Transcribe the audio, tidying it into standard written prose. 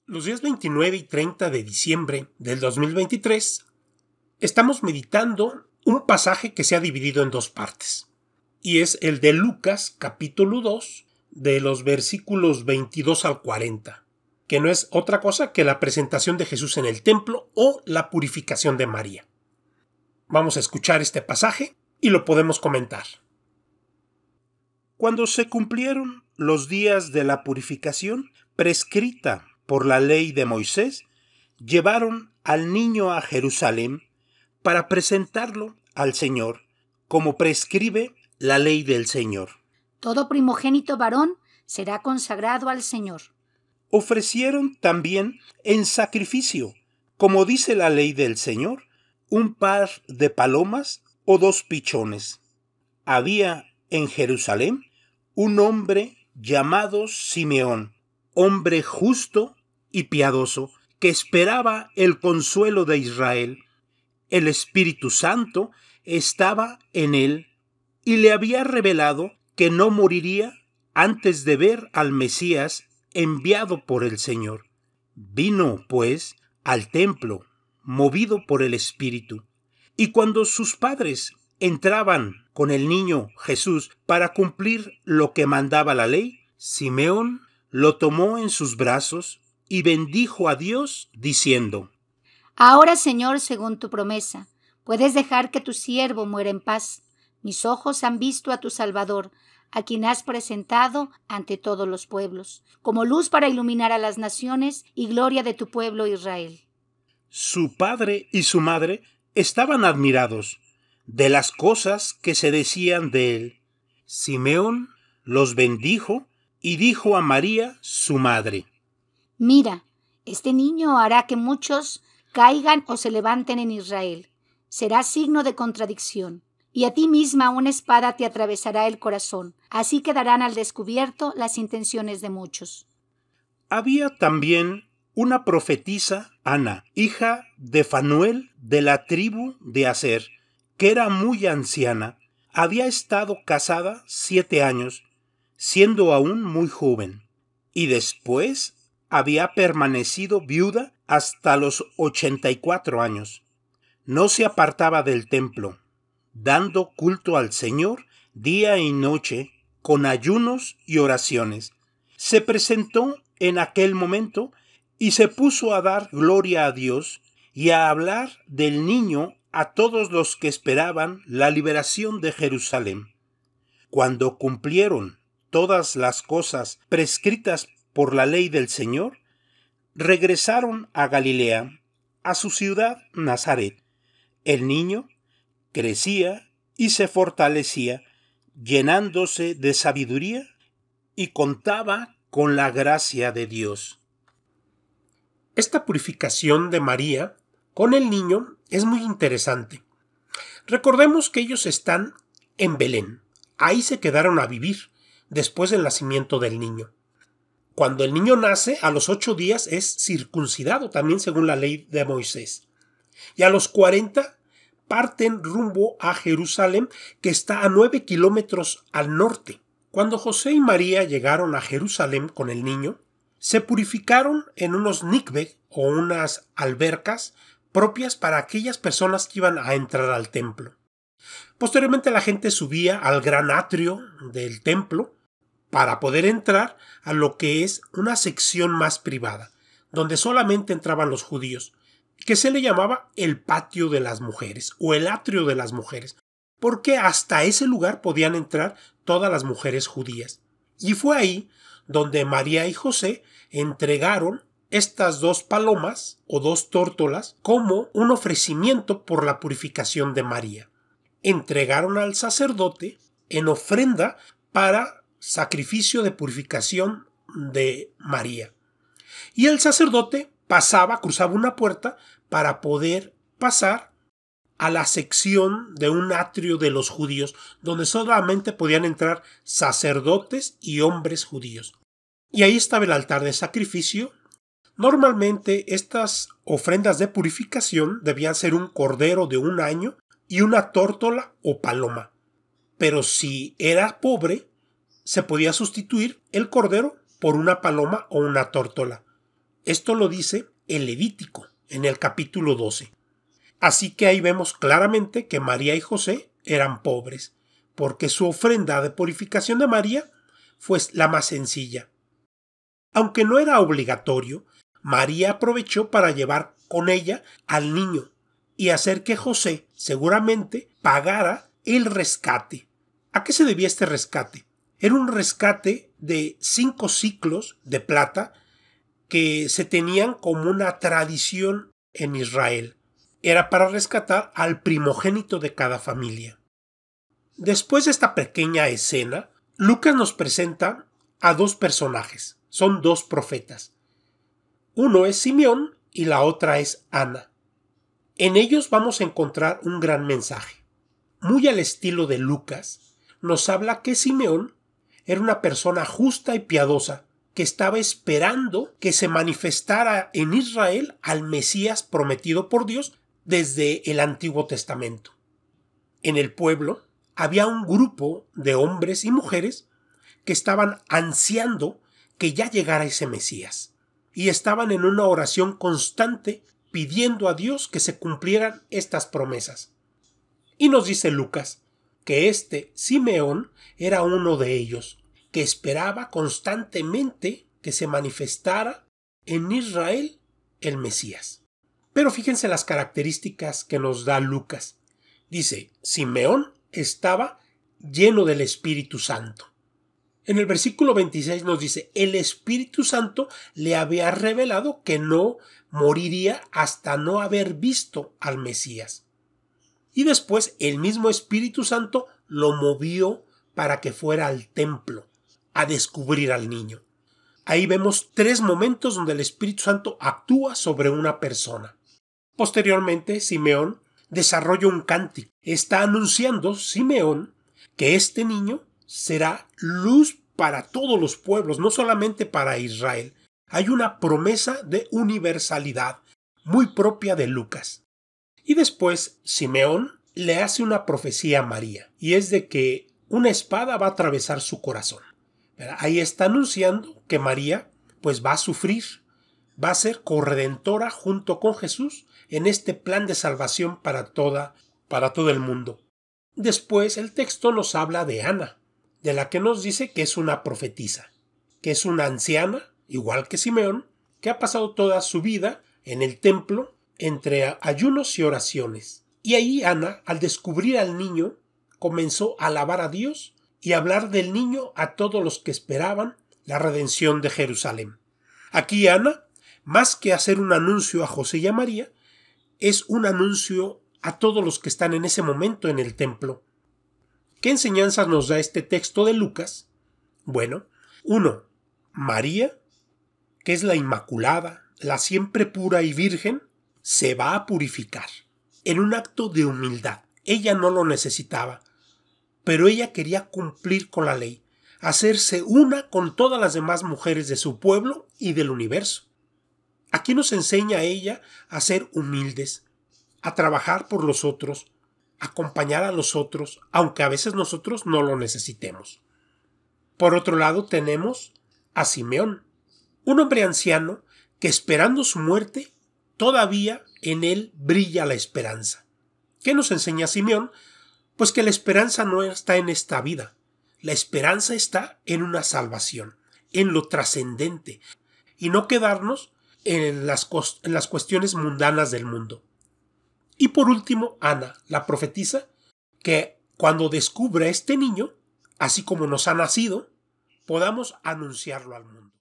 Los días 29 y 30 de diciembre del 2023 estamos meditando un pasaje que se ha dividido en dos partes, y es el de Lucas capítulo 2 de los versículos 22 al 40, que no es otra cosa que la presentación de Jesús en el templo o la purificación de María. Vamos a escuchar este pasaje y lo podemos comentar. Cuando se cumplieron los días de la purificación prescrita por la ley de Moisés, llevaron al niño a Jerusalén para presentarlo al Señor, como prescribe la ley del Señor. Todo primogénito varón será consagrado al Señor. Ofrecieron también en sacrificio, como dice la ley del Señor, un par de palomas o 2 pichones. Había en Jerusalén un hombre llamado Simeón, hombre justo y piadoso, que esperaba el consuelo de Israel. El Espíritu Santo estaba en él y le había revelado que no moriría antes de ver al Mesías enviado por el Señor. Vino, pues, al templo, movido por el Espíritu, y cuando sus padres entraban con el niño Jesús para cumplir lo que mandaba la ley, Simeón lo tomó en sus brazos y bendijo a Dios, diciendo: Ahora, Señor, según tu promesa, puedes dejar que tu siervo muera en paz. Mis ojos han visto a tu Salvador, a quien has presentado ante todos los pueblos, como luz para iluminar a las naciones y gloria de tu pueblo Israel. Su padre y su madre estaban admirados de las cosas que se decían de él. Simeón los bendijo y dijo a María, su madre: Mira, este niño hará que muchos caigan o se levanten en Israel. Será signo de contradicción. Y a ti misma una espada te atravesará el corazón. Así quedarán al descubierto las intenciones de muchos. Había también una profetisa, Ana, hija de Fanuel de la tribu de Aser, que era muy anciana. Había estado casada 7 años, siendo aún muy joven, y después había permanecido viuda hasta los 84 años. No se apartaba del templo, dando culto al Señor día y noche con ayunos y oraciones. Se presentó en aquel momento y se puso a dar gloria a Dios y a hablar del niño a todos los que esperaban la liberación de Jerusalén. Cuando cumplieron todas las cosas prescritas por la ley del Señor, regresaron a Galilea, a su ciudad Nazaret. El niño crecía y se fortalecía, llenándose de sabiduría, y contaba con la gracia de Dios. Esta purificación de María con el niño es muy interesante. Recordemos que ellos están en Belén. Ahí se quedaron a vivir después del nacimiento del niño. Cuando el niño nace, a los 8 días es circuncidado, también según la ley de Moisés. Y a los 40 parten rumbo a Jerusalén, que está a 9 kilómetros al norte. Cuando José y María llegaron a Jerusalén con el niño, se purificaron en unos nikve o unas albercas propias para aquellas personas que iban a entrar al templo. Posteriormente la gente subía al gran atrio del templo para poder entrar a lo que es una sección más privada, donde solamente entraban los judíos, que se le llamaba el patio de las mujeres o el atrio de las mujeres, porque hasta ese lugar podían entrar todas las mujeres judías. Y fue ahí donde María y José entregaron estas 2 palomas o 2 tórtolas como un ofrecimiento por la purificación de María. Entregaron al sacerdote en ofrenda para sacrificio de purificación de María. Y el sacerdote cruzaba una puerta para poder pasar a la sección de un atrio de los judíos, donde solamente podían entrar sacerdotes y hombres judíos. Y ahí estaba el altar de sacrificio. Normalmente estas ofrendas de purificación debían ser un cordero de 1 año y una tórtola o paloma. Pero si era pobre, se podía sustituir el cordero por una paloma o una tórtola. Esto lo dice el Levítico en el capítulo 12. Así que ahí vemos claramente que María y José eran pobres, porque su ofrenda de purificación de María fue la más sencilla. Aunque no era obligatorio, María aprovechó para llevar con ella al niño y hacer que José seguramente pagara el rescate. ¿A qué se debía este rescate? Era un rescate de 5 siclos de plata que se tenían como una tradición en Israel. Era para rescatar al primogénito de cada familia. Después de esta pequeña escena, Lucas nos presenta a 2 personajes. Son 2 profetas. Uno es Simeón y la otra es Ana. En ellos vamos a encontrar un gran mensaje. Muy al estilo de Lucas, nos habla que Simeón era una persona justa y piadosa que estaba esperando que se manifestara en Israel al Mesías prometido por Dios desde el Antiguo Testamento. En el pueblo había un grupo de hombres y mujeres que estaban ansiando que ya llegara ese Mesías y estaban en una oración constante pidiendo a Dios que se cumplieran estas promesas. Y nos dice Lucas que este Simeón era uno de ellos, que esperaba constantemente que se manifestara en Israel el Mesías. Pero fíjense las características que nos da Lucas. Dice, Simeón estaba lleno del Espíritu Santo. En el versículo 26 nos dice, el Espíritu Santo le había revelado que no moriría hasta no haber visto al Mesías. Y después el mismo Espíritu Santo lo movió para que fuera al templo a descubrir al niño. Ahí vemos 3 momentos donde el Espíritu Santo actúa sobre una persona. Posteriormente, Simeón desarrolla un cántico. Está anunciando Simeón que este niño será luz para todos los pueblos, no solamente para Israel. Hay una promesa de universalidad muy propia de Lucas. Y después Simeón le hace una profecía a María, y es de que una espada va a atravesar su corazón. Ahí está anunciando que María pues va a sufrir, va a ser corredentora junto con Jesús en este plan de salvación para todo el mundo. Después el texto nos habla de Ana, de la que nos dice que es una profetisa, que es una anciana, igual que Simeón, que ha pasado toda su vida en el templo entre ayunos y oraciones. Y ahí Ana, al descubrir al niño, comenzó a alabar a Dios y a hablar del niño a todos los que esperaban la redención de Jerusalén. Aquí Ana, más que hacer un anuncio a José y a María, es un anuncio a todos los que están en ese momento en el templo. ¿Qué enseñanzas nos da este texto de Lucas? Bueno, 1. María, que es la Inmaculada, la siempre pura y virgen, se va a purificar en un acto de humildad. Ella no lo necesitaba, pero ella quería cumplir con la ley, hacerse una con todas las demás mujeres de su pueblo y del universo. Aquí nos enseña a ella a ser humildes, a trabajar por los otros, a acompañar a los otros, aunque a veces nosotros no lo necesitemos. Por otro lado tenemos a Simeón, un hombre anciano que esperando su muerte, todavía en él brilla la esperanza. ¿Qué nos enseña Simeón? Pues que la esperanza no está en esta vida. La esperanza está en una salvación, en lo trascendente, y no quedarnos en las cuestiones mundanas del mundo. Y por último, Ana, la profetisa, que cuando descubra a este niño, así como nos ha nacido, podamos anunciarlo al mundo.